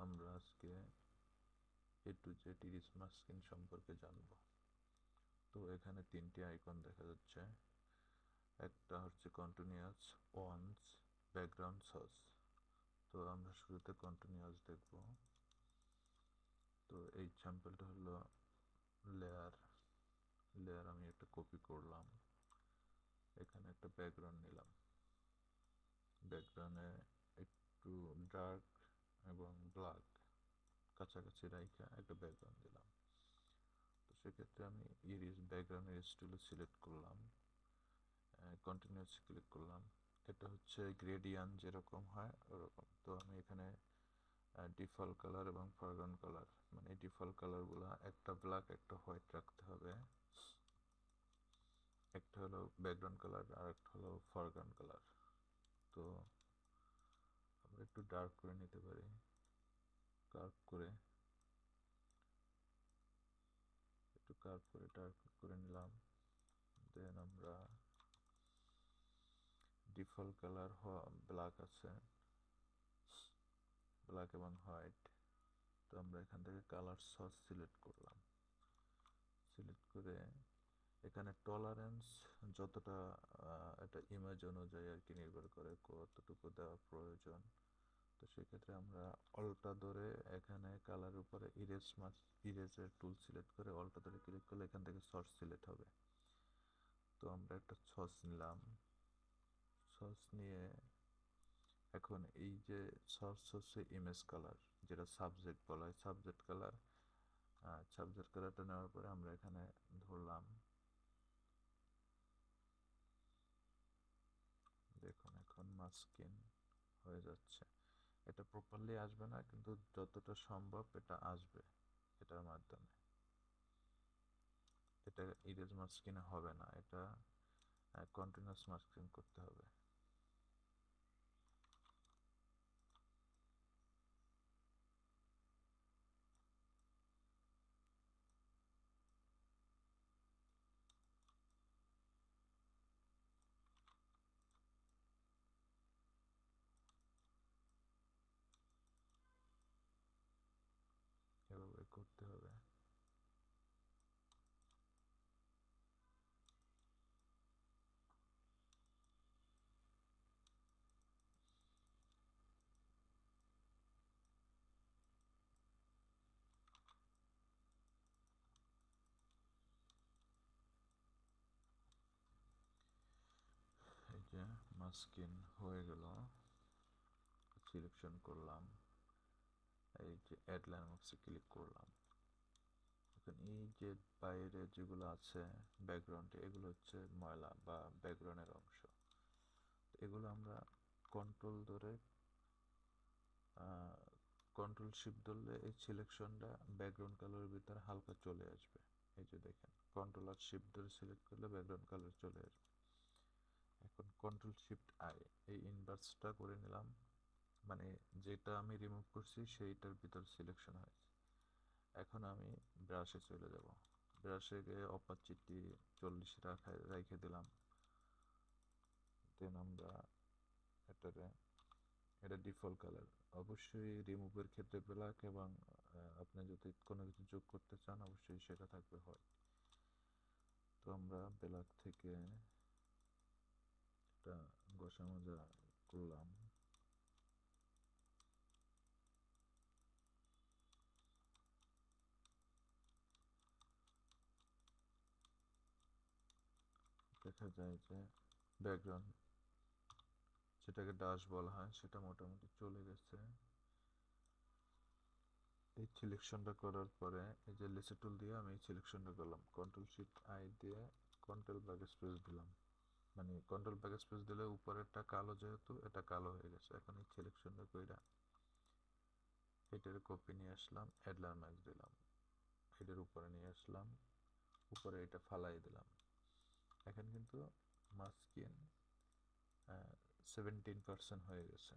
আমরা আজকে এ to Z Aries masking সম্পর্কে জানব। তো এখানে তিনটি আইকন দেখা যাচ্ছে। একটা হচ্ছে কন্টিনিউয়াস, ওয়ান্স, ব্যাকগ্রাউন্ড সস। তো আমরা শুরুতে কন্টিনিউয়াস দেখব। তো এই স্যাম্পলটা হলো লেয়ার। লেয়ার আমি একটা কপি করলাম, এখানে একটা ব্যাকগ্রাউন্ড নিলাম। ব্যাকগ্রাউন্ডে একটু ডার্ক এবং ব্ল্যাক কাছাকাছি রাইখা একটা ব্যাকগ্রাউন্ড দিলাম। তো সেক্ষেত্রে আমি ব্যাকগ্রাউন্ড ইরিস টুলে সিলেক্ট করলাম, কন্টিনিউয়াস ক্লিক করলাম। এটা হচ্ছে গ্রেডিয়ান যেরকম হয় ওরকম। তো আমি এখানে ডিফল্ট কালার এবং ফরগ্রাউন্ড কালার, মানে ডিফল্ট কালারগুলো একটা ব্ল্যাক একটা হোয়াইট রাখতে হবে। একটা হলো ব্যাকগ্রাউন্ড কালার আর একটা হলো ফরগ্রাউন্ড কালার। তো আমরা একটু ডার্ক করে নিতে পারি, কার্ভ করে, একটু কার্ভ করে ডার্ক করে নিলাম। দেন আমরা ডিফল্ট কালার ব্ল্যাক আছে, ব্ল্যাক এবং হোয়াইট। তো আমরা এখান থেকে কালার সস সিলেক্ট করলাম। সিলেক্ট করে এখানে টলারেন্স যতটা, এটা ইমেজ অনুযায়ী আর কি নির্ভর করে কতটুকু দেওয়া প্রয়োজন। তো সেক্ষেত্রে আমরা অল্টা ধরে এখানে কালার উপরে ইরেজের টুল সিলেক্ট করে অল্টা ধরে ক্লিক করলে এখান থেকে সর্স সিলেক্ট হবে। তো আমরা একটা সস নিলাম। সস নিয়ে এখন এই যে সর্স হচ্ছে ইমেজ কালার, যেটা সাবজেক্ট বলা হয়, সাবজেক্ট কালার। সাবজেক্ট কালারটা নেওয়ার পরে আমরা এখানে ধরলাম, দেখুন এখন মাস্কিন হয়ে যাচ্ছে। এটা প্রপারলি আসবে না, কিন্তু যতটা সম্ভব এটা আসবে এটার মাধ্যমে। এটা ইরেজ মাস্কিনে হবে না, এটা কন্টিনিউয়াস মাস্কিং করতে হবে। এভাবে করতে হবে। এই যে মাস্কিন হয়ে গেল, সিলেকশন করলাম, এই যে অ্যাড লাইনবক্সে ক্লিক করলাম। এখন এই যে বাইরে যেগুলো আছে ব্যাকগ্রাউন্ডে, এগুলো হচ্ছে ময়লা বা ব্যাকগ্রাউন্ডের অংশ। এগুলো আমরা কন্ট্রোল ধরে, কন্ট্রোল শিফট ধরলে এই সিলেকশনটা ব্যাকগ্রাউন্ড কালারের ভিতরে হালকা চলে আসবে। এই যে দেখেন, কন্ট্রোল আর শিফট ধরে সিলেক্ট করলে ব্যাকগ্রাউন্ড কালার চলে আসবে। এখন কন্ট্রোল শিফট আই, এই ইনভার্সটা করে নিলাম, মানে যেটা আমি রিমুভ করছি সেইটার ভিতর সিলেকশন হয়েছে। এখন আমি ব্রাশে চলে যাব। ব্রাশে গিয়ে অপারচিটি 40 রেখে দিলাম। দেন আমরা এটারে, এটা ডিফল্ট কালার। অবশ্যই রিমুভের ক্ষেত্রে ব্ল্যাক, এবং আপনি যদি কোনো কিছু যোগ করতে চান অবশ্যই সেটা থাকবে হয়। তো আমরা ব্ল্যাক থেকে একটা ঘষা মাজা করলাম। দেখা যায় যে ব্যাকগ্রাউন্ড, যেটাকে ডাশ বলা হয়, সেটা মোটামুটি চলে গেছে। এই সিলেকশনটা করার পরে এই যে লেসে টুল দিয়ে আমি এই সিলেকশনটা করলাম, কন্ট্রোল শিফট আই দিয়ে কন্ট্রোল ব্যাক স্পেস দিলাম। মানে কন্ট্রোল ব্যাক স্পেস দিলে উপরেরটা কালো, যেহেতু এটা কালো হয়ে গেছে। এখন এই সিলেকশনটা কইরা এটার কপি নিয়ে আসলাম, অ্যাডলার ম্যাক্স দিলাম, এটার উপরে নিয়ে আসলাম, উপরে এটা ফালাই দিলাম। এখন কিন্তু মাস্কিন 17% হয়ে গেছে।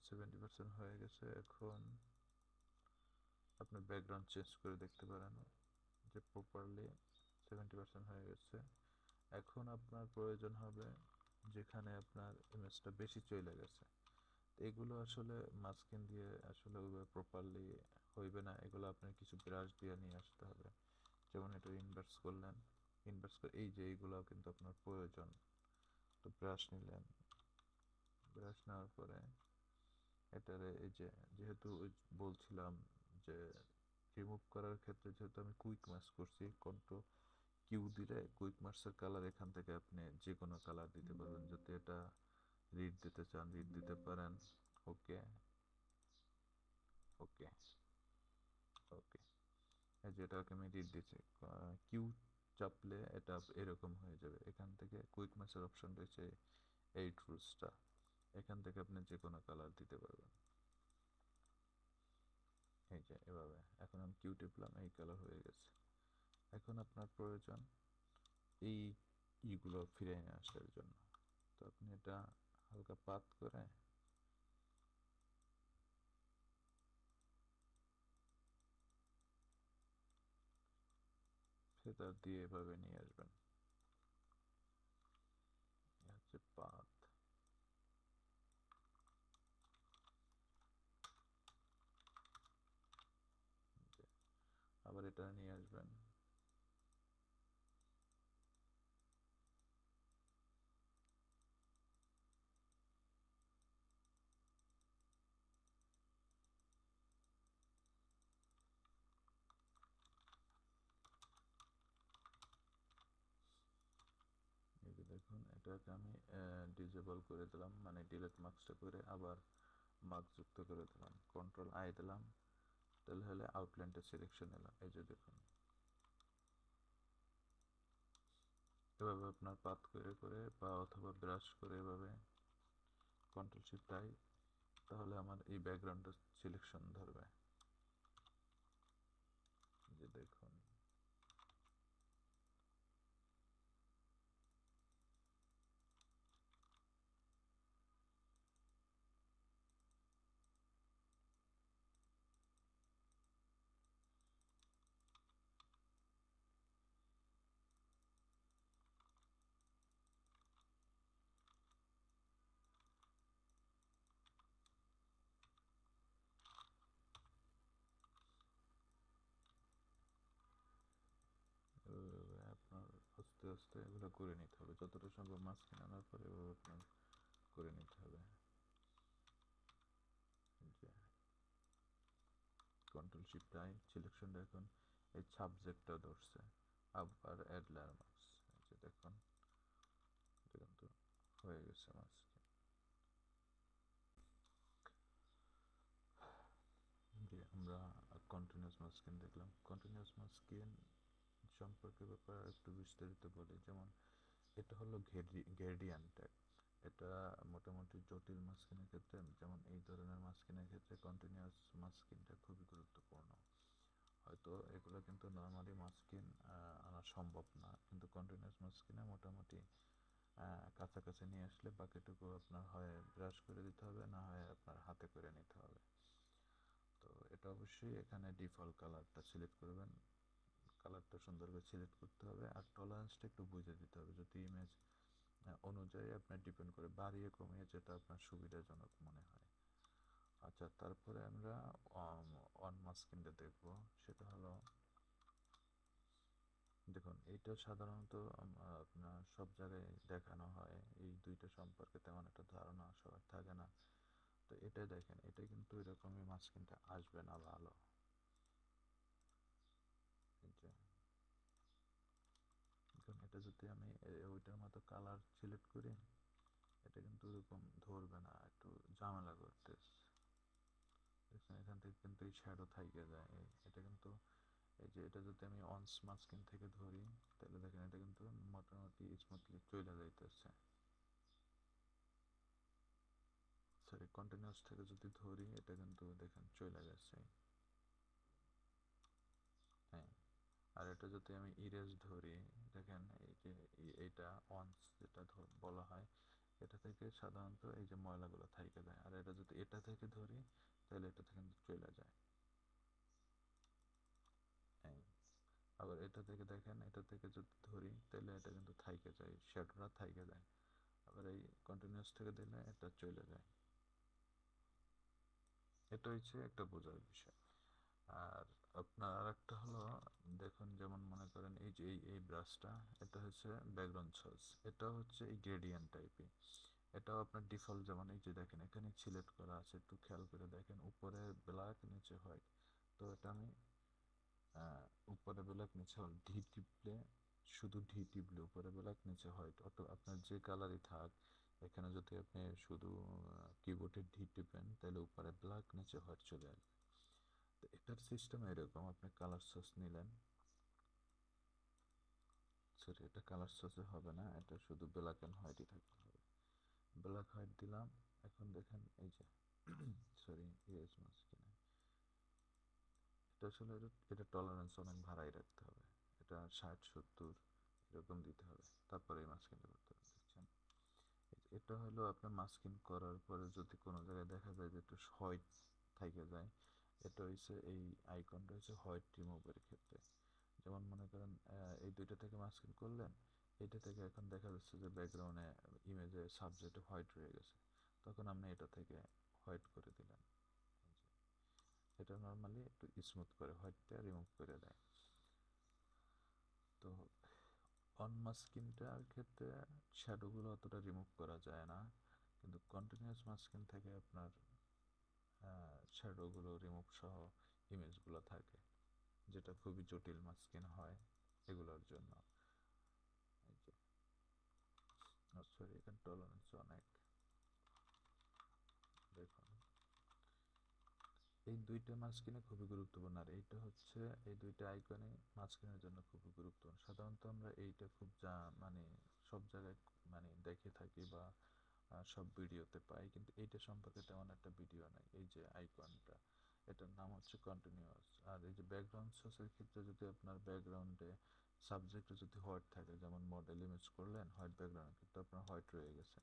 70% হয়ে গেছে। এখন আপনি ব্যাকগ্রাউন্ড চেঞ্জ করে দেখতে পারেন যে প্রপারলি 70% হয়ে গেছে। এখন আপনার প্রয়োজন হবে যেখানে আপনার ইমেজটা বেশি চলে গেছে। এগুলো আসলে মাস্কিং দিয়ে আসলে ওইভাবে প্রপারলি হইবে না, এগুলো আপনার কিছু ব্রাশ দিয়ে নিয়ে আসতে হবে। যেমন এটা ইনভার্স করলেন, ইনভার্স করে এই যে এইগুলো কিন্তু আপনার প্রয়োজন। তো ব্রাশ নিলেন, ব্রাশ নেওয়ার পরে এটারে এই যে, যেহেতু বলছিলাম যে রিমুভ করার ক্ষেত্রে যেহেতু আমি কুইক মাস্ক করছি, কন্ট্রোল কিউ দিলে কুইক মাস্কের কালার এখান থেকে আপনি যে কোনো কালার দিতে পারবেন। যদি এটা রিড দিতে চান রিড দিতে পারেন। ওকে, ওকে, ওকে, এই যে এটাকে আমি রিড দিচ্ছি, কিউ চাপলে এটা এরকম হয়ে যাবে। এখান থেকে কুইক মাস্কের অপশন রয়েছে, এই টুলসটা, এখান থেকে আপনি যে কোনো কালার দিতে পারবেন। এই যে এভাবে, এখন আমি কিউ টিপলাম, এই কালার হয়ে গেছে। এখন আপনার প্রয়োজন এই ইগুলো ফিরে নিয়ে আসার জন্য। তো আপনি এটা হালকা পাত করে ফেদার দিয়ে এভাবে নিয়ে আসবেন। এ হচ্ছে পাত। আবার এটা নিয়ে আসবেন। এই যে দেখুন, এটাকে আমি ডিজেবল করে দিলাম, মানে ডিলেট মার্কসটা করে আবার মার্ক যুক্ত করে দিলাম, কন্ট্রোল আই দিলাম, তাহলে হলে আউটলাইনটা সিলেকশন এলাম। এই যে দেখুন, এভাবে আপনার পাত করে করে বা অথবা ব্রাশ করে এভাবে কন্ট্রোল শিফট আই, তাহলে আমার এই ব্যাকগ্রাউন্ডটা সিলেকশন ধরবে। যে দেখুন, এভাবে আপনার আস্তে আস্তে এগুলো করে নিতে হবে, যতটা সম্ভব মাঝখানে আনার পরে এভাবে আপনার করে নিতে হবে। যে কন্ট্রোল শিফট আই, সিলেকশনটা এখন এই সাবজেক্টটা ধরছে, আবার অ্যাড লেয়ার মাস্ক। এই যে দেখুন, এটা কিন্তু হয়ে গেছে মাস্ক। যে আমরা কন্টিনিউয়াস মাস্কিং দেখলাম, কন্টিনিউয়াস মাস্কিং সম্পর্কে ব্যাপারে একটু বিস্তারিত বলি। যেমন এটা হলো গ্রেডিয়ান ট্যাগ। এটা মোটামুটি জটিল মাস্কিনের ক্ষেত্রে, যেমন এই ধরনের মাস্কিনের ক্ষেত্রে কন্টিনিউয়াস মাস্কিংটা খুবই গুরুত্বপূর্ণ। হয়তো এগুলো কিন্তু নর্মালি মাস্কিং আনা সম্ভব না, কিন্তু কন্টিনিউয়াস মাস্কিনে মোটামুটি কাছাকাছি নিয়ে আসলে বাকিটুকু আপনার হয় ব্রাশ করে দিতে হবে, না হয় আপনার হাতে করে নিতে হবে। তো এটা অবশ্যই এখানে ডিফল্ট কালারটা সিলেক্ট করবেন, কালারটা সুন্দর করে সিলেক্ট করতে হবে, আর টলারেন্সটা একটু বুঝে দিতে হবে। যদি ইমেজ অনুযায়ী আপনার ডিপেন্ড করে, বাড়িয়ে কমিয়ে যেটা আপনার সুবিধাজনক মনে হয়। আচ্ছা, তারপরে আমরা অন মাস্কিংটা দেখবো। সেটা হলো, দেখুন এইটা সাধারণত আপনার সব জায়গায় দেখানো হয়, এই দুইটা সম্পর্কে তেমন একটা ধারণা সবার থাকে না। তো এটা দেখেন, এটা কিন্তু এরকমই মাস্কিংটা আসবে না ভালো। এই যে দেখুন, এটা যদি আমি ওইটার মতো কালার সিলেক্ট করি, এটা কিন্তু ওরকম ধরবে না, একটু ঝামেলা করতেছে। দেখছেন, এখান থেকে কিন্তু এই শ্যাডো থাইকে যায়। এটা কিন্তু এই যে এটা যদি আমি অন মাস্কিং থেকে ধরি, তাহলে দেখেন এটা কিন্তু মোটামুটি স্মুথলি চলে যাইতেছে। সরি, কন্টিনিউয়াস থেকে যদি ধরি, এটা কিন্তু দেখেন চলে গেছে। হ্যাঁ, আর এটা যদি আমি ইরেজ ধরি, দেখেন এই যে এইটা অনস যেটা বলা হয়, এটা থেকে সাধারণত এই যে ময়লাগুলো থাইকে যায়। আর এটা যদি এটা থেকে ধরি, তাহলে এটা থেকে কিন্তু চলে যায়। হ্যাঁ, আবার এটা থেকে দেখেন, এটা থেকে যদি ধরি, তাহলে এটা কিন্তু থাইকে যায়, শ্যাডোটা থাইকে যায়। আবার এই কন্টিনিউয়াস থেকে দিলে এটা চলে যায়। এটা হচ্ছে একটা বোঝার বিষয়। আর আপনার আরেকটা হলো, দেখুন যেমন মনে করেন এই যে এই ব্রাশটা, এটা হচ্ছে ব্যাকগ্রাউন্ড সস, এটা হচ্ছে এই গ্রেডিয়েন্ট টাইপের। এটাও আপনার ডিফল্ট, যেমন এই যে দেখেন এখানে সিলেক্ট করা আছে, একটু খেয়াল করে দেখেন উপরে ব্ল্যাক নিচে হোয়াইট। তো এটা আমি উপরে ব্ল্যাক নিচে হোয়াইট, ডি টিপলে, শুধু ডি টিপলে উপরে ব্ল্যাক নিচে হোয়াইট, অটো আপনার যে কালারই থাক, এখানে যদি আপনি শুধু কিবোর্ডে ডি টিপেন তাহলে উপরে ব্ল্যাক নিচে হোয়াইট চলে আসবে। তো এটার সিস্টেম এরকম, আপনি কালার সোর্স নিলেন, সরি এটা কালার সোর্সে হবে না, এটা শুধু ব্ল্যাক অ্যান্ড হোয়াইটই থাকতে হবে। ব্ল্যাক হোয়াইট দিলাম। এখন দেখেন এই যে সরি ইয়েস মাস্কিনে, এটা আসলে এটা টলারেন্স অনেক ভাড়াই রাখতে হবে, এটা 60-70 এরকম দিতে হবে, তারপরে এই মাস্কিনটা করতে হবে। দেখছেন এটা হলো আপনার মাস্কিং করার পরে যদি কোনো জায়গায় দেখা যায় যে একটু হোয়াইট থেকে যায়, এটা হচ্ছে এই আইকনটা হচ্ছে হোয়াইট রিমুভের ক্ষেত্রে। যেমন মনে করেন এই দুইটা থেকে মাস্কিং করলেন, এটা থেকে এখন দেখা যাচ্ছে যে ব্যাকগ্রাউন্ডে ইমেজে সাবজেক্টে হোয়াইট রয়ে গেছে, তখন আপনি এটা থেকে হোয়াইট করে দিলেন। এটা নর্মালি একটু স্মুথ করে হোয়াইটটা রিমুভ করে দেয়। তো অন মাস্কিংটার ক্ষেত্রে শ্যাডোগুলো অতটা রিমুভ করা যায় না, কিন্তু কন্টিনিউয়াস মাস্কিং থেকে আপনার শ্যাডোগুলো রিমুভ সহ ইমেজগুলো থাকে, যেটা খুবই জটিল মাস্কিং হয় এগুলোর জন্য। এই যে সরি এখানে টলারেন্স অনেক, দেখুন এই দুইটা মাঝখানে খুবই গুরুত্বপূর্ণ, আর এইটা হচ্ছে এই দুইটা আইকনে মাঝখানের জন্য খুবই গুরুত্বপূর্ণ। সাধারণত আমরা এইটা খুব মানে সব জায়গায় মানে দেখে থাকি বা সব ভিডিওতে পাই, কিন্তু এইটা সম্পর্কে তেমন একটা ভিডিও নাই। এই যে আইকনটা, এটার নাম হচ্ছে কন্টিনিউয়াস। আর এই যে ব্যাকগ্রাউন্ড সোর্সের ক্ষেত্রে যদি আপনার ব্যাকগ্রাউন্ডে সাবজেক্টে যদি হোয়াইট থাকে, যেমন মডেল ইমেজ করলেন হোয়াইট ব্যাকগ্রাউন্ড, কিন্তু আপনার হোয়াইট রয়ে গেছে,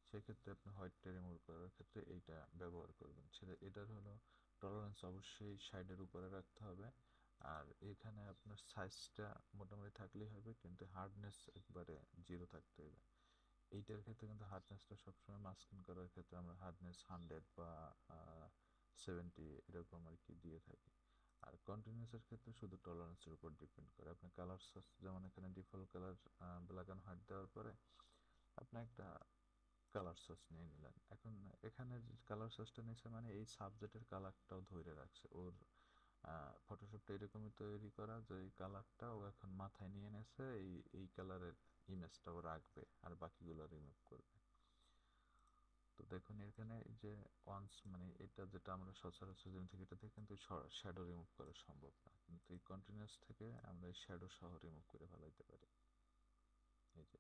সেক্ষেত্রে আপনি হোয়াইটটা রিমুভ করার ক্ষেত্রে এইটা ব্যবহার করবেন। সেটা এটার হলো টলারেন্স অবশ্যই সাইডের উপরে রাখতে হবে, আর এখানে আপনার সাইজটা মোটামুটি থাকলেই হবে, কিন্তু হার্ডনেস একবারে জিরো থাকতে হবে। এইটার ক্ষেত্রে কিন্তু হার্ডনেসটা সবসময় মাস্কিং করার ক্ষেত্রে আমরা হার্ডনেস 100 বা 70 এরকম আর কি দিয়ে থাকি। আর কন্টিনিউসের ক্ষেত্রে শুধু টলারেন্সের উপর ডিপেন্ড করে। আপনি কালার সোর্স যেমন এখানে default colour black and white দেওয়ার পরে আপনি একটা কালার সোর্স নিয়ে নিলেন। এখন এখানে যে কালার সোর্সটা নিয়েছে মানে এই সাবজেক্টের কালারটাও ধরে রাখছে, ওর ফটোশপটা এরকমই তৈরি করা যে এই কালারটা ও এখন মাথায় নিয়ে নেছে, এই কালারের ইমেজটাও রাখবে আর বাকিগুলো রিমুভ করবে। তো দেখুন এখানে এই যে ওয়ান্স মানে এটা যেটা আমরা সচরাচর জেনে থাকি, এটা থেকে কিন্তু শ্যাডো রিমুভ করা সম্ভব না, কিন্তু এই কন্টিনিউয়াস থেকে আমরা এই শ্যাডো সহ রিমুভ করে ফেলাইতে পারি। এই যে